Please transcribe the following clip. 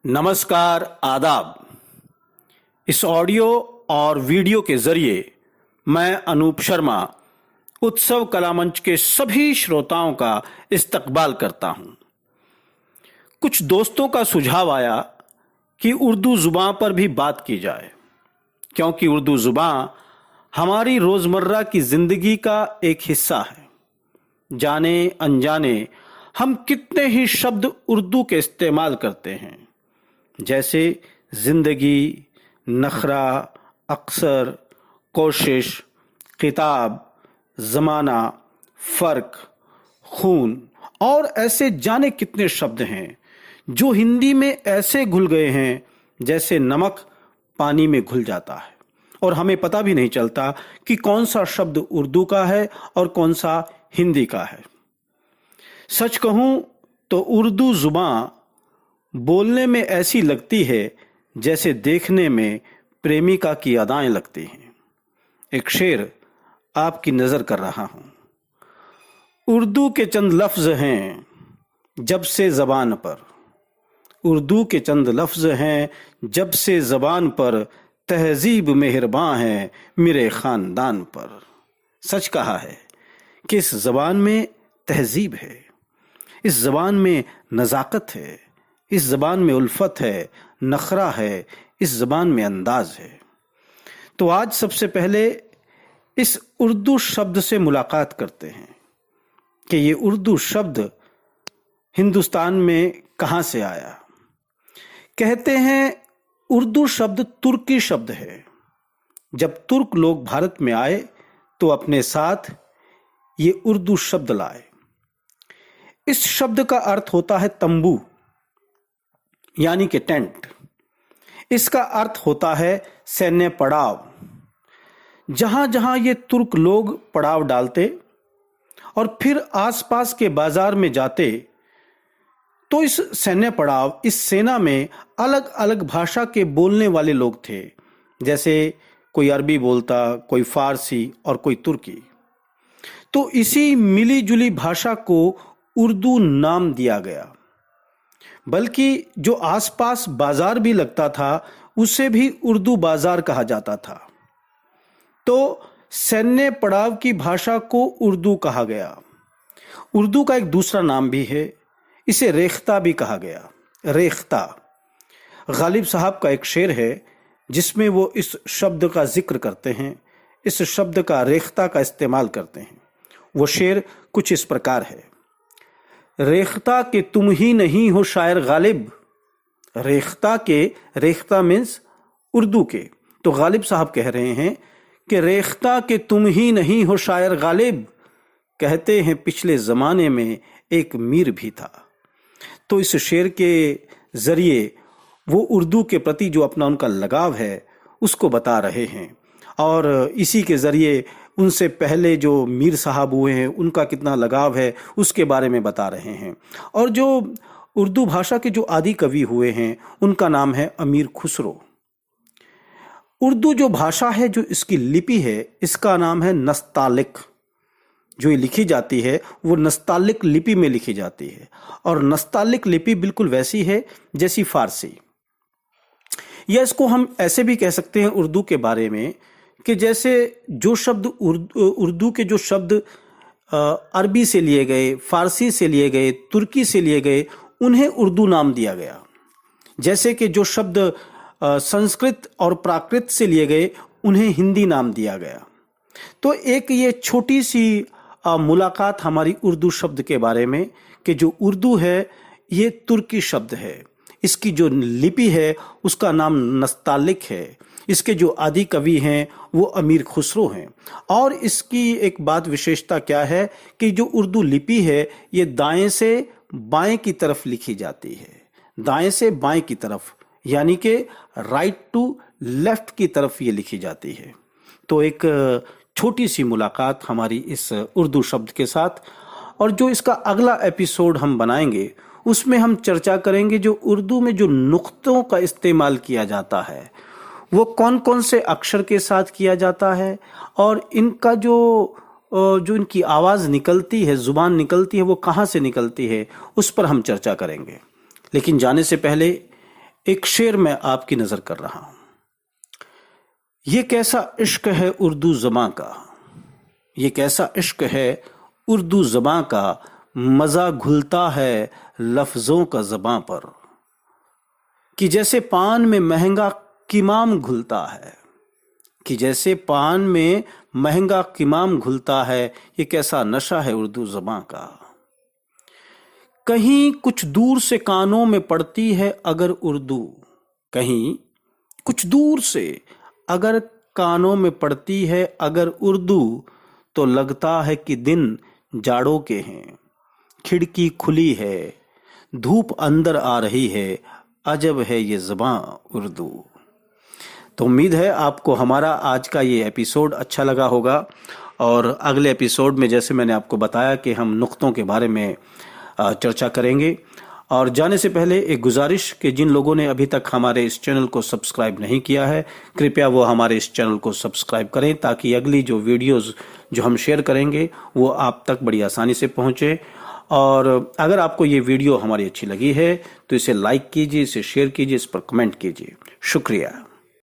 नमस्कार, आदाब। इस ऑडियो और वीडियो के जरिए मैं अनूप शर्मा उत्सव कला मंच के सभी श्रोताओं का इस्तकबाल करता हूं। कुछ दोस्तों का सुझाव आया कि उर्दू जुबान पर भी बात की जाए, क्योंकि उर्दू जुबान हमारी रोजमर्रा की जिंदगी का एक हिस्सा है। जाने अनजाने हम कितने ही शब्द उर्दू के इस्तेमाल करते हैं, जैसे जिंदगी, नखरा, अक्सर, कोशिश, किताब, जमाना, फर्क, खून और ऐसे जाने कितने शब्द हैं जो हिंदी में ऐसे घुल गए हैं जैसे नमक पानी में घुल जाता है, और हमें पता भी नहीं चलता कि कौन सा शब्द उर्दू का है और कौन सा हिंदी का है। सच कहूं तो उर्दू जुबान बोलने में ऐसी लगती है जैसे देखने में प्रेमिका की अदाएं लगती हैं। एक शेर आपकी नजर कर रहा हूं। उर्दू के चंद लफ्ज हैं जब से जबान पर, उर्दू के चंद लफ्ज हैं जब से जबान पर, तहजीब मेहरबान है मेरे खानदान पर। सच कहा है कि इस जबान में तहजीब है, इस जबान में नजाकत है, इस जबान में उल्फत है, नखरा है, इस जबान में अंदाज है। तो आज सबसे पहले इस उर्दू शब्द से मुलाकात करते हैं कि ये उर्दू शब्द हिंदुस्तान में कहाँ से आया। कहते हैं उर्दू शब्द तुर्की शब्द है। जब तुर्क लोग भारत में आए तो अपने साथ ये उर्दू शब्द लाए। इस शब्द का अर्थ होता है तंबू, यानी कि टेंट। इसका अर्थ होता है सैन्य पड़ाव। जहां जहां ये तुर्क लोग पड़ाव डालते और फिर आसपास के बाजार में जाते, तो इस सैन्य पड़ाव, इस सेना में अलग अलग भाषा के बोलने वाले लोग थे। जैसे कोई अरबी बोलता, कोई फारसी और कोई तुर्की। तो इसी मिली जुली भाषा को उर्दू नाम दिया गया। बल्कि जो आसपास बाजार भी लगता था उसे भी उर्दू बाजार कहा जाता था। तो सैन्य पड़ाव की भाषा को उर्दू कहा गया। उर्दू का एक दूसरा नाम भी है, इसे रेख्ता भी कहा गया। रेख्ता गालिब साहब का एक शेर है जिसमें वो इस शब्द का जिक्र करते हैं, इस शब्द का रेख्ता का इस्तेमाल करते हैं। वो शेर कुछ इस प्रकार है। रेख्ता के तुम ही नहीं हो शायर गालिब। रेख्ता के, रेख्ता मीन्स उर्दू के। तो गालिब साहब कह रहे हैं कि रेख्ता के तुम ही नहीं हो शायर गालिब, कहते हैं पिछले जमाने में एक मीर भी था। तो इस शेर के जरिए वो उर्दू के प्रति जो अपना उनका लगाव है उसको बता रहे हैं, और इसी के जरिए उनसे पहले जो मीर साहब हुए हैं उनका कितना लगाव है उसके बारे में बता रहे हैं। और जो उर्दू भाषा के जो आदि कवि हुए हैं उनका नाम है अमीर खुसरो। उर्दू जो भाषा है, जो इसकी लिपि है, इसका नाम है नस्तालिक। जो ये लिखी जाती है वो नस्तालिक लिपि में लिखी जाती है, और नस्तालिक लिपि बिल्कुल वैसी है जैसी फारसी। या इसको हम ऐसे भी कह सकते हैं उर्दू के बारे में कि जैसे जो शब्द उर्दू के जो शब्द अरबी से लिए गए, फारसी से लिए गए, तुर्की से लिए गए, उन्हें उर्दू नाम दिया गया। जैसे कि जो शब्द संस्कृत और प्राकृत से लिए गए उन्हें हिंदी नाम दिया गया। तो एक ये छोटी सी मुलाकात हमारी उर्दू शब्द के बारे में कि जो उर्दू है ये तुर्की शब्द है। इसकी जो लिपि है उसका नाम नस्तालिक है। इसके जो आदि कवि हैं वो अमीर खुसरो हैं। और इसकी एक बात विशेषता क्या है कि जो उर्दू लिपि है ये दाएं से बाएं की तरफ लिखी जाती है। दाएं से बाएं की तरफ, यानी कि राइट टू लेफ्ट की तरफ ये लिखी जाती है। तो एक छोटी सी मुलाकात हमारी इस उर्दू शब्द के साथ। और जो इसका अगला एपिसोड हम बनाएंगे उसमें हम चर्चा करेंगे जो उर्दू में जो नुक्तों का इस्तेमाल किया जाता है वो कौन कौन से अक्षर के साथ किया जाता है, और इनका जो इनकी आवाज़ निकलती है, जुबान निकलती है, वो कहाँ से निकलती है, उस पर हम चर्चा करेंगे। लेकिन जाने से पहले एक शेर मैं आपकी नजर कर रहा हूं। ये कैसा इश्क है उर्दू ज़बां का, ये कैसा इश्क है उर्दू ज़बां का, मज़ा घुलता है लफ्ज़ों का ज़बां पर, कि जैसे पान में महंगा कीमाम घुलता है, कि जैसे पान में महंगा कीमाम घुलता है, ये कैसा नशा है उर्दू ज़बां का। कहीं कुछ दूर से कानों में पड़ती है अगर उर्दू, कहीं कुछ दूर से अगर कानों में पड़ती है अगर उर्दू, तो लगता है कि दिन जाड़ों के हैं, खिड़की खुली है, धूप अंदर आ रही है, अजब है ये ज़बां उर्दू। तो उम्मीद है आपको हमारा आज का ये एपिसोड अच्छा लगा होगा, और अगले एपिसोड में जैसे मैंने आपको बताया कि हम नुक्तों के बारे में चर्चा करेंगे। और जाने से पहले एक गुजारिश कि जिन लोगों ने अभी तक हमारे इस चैनल को सब्सक्राइब नहीं किया है, कृपया वो हमारे इस चैनल को सब्सक्राइब करें, ताकि अगली जो वीडियोस जो हम शेयर करेंगे वो आप तक बड़ी आसानी से पहुंचे। और अगर आपको ये वीडियो हमारी अच्छी लगी है तो इसे लाइक कीजिए, इसे शेयर कीजिए, इस पर कमेंट कीजिए। शुक्रिया।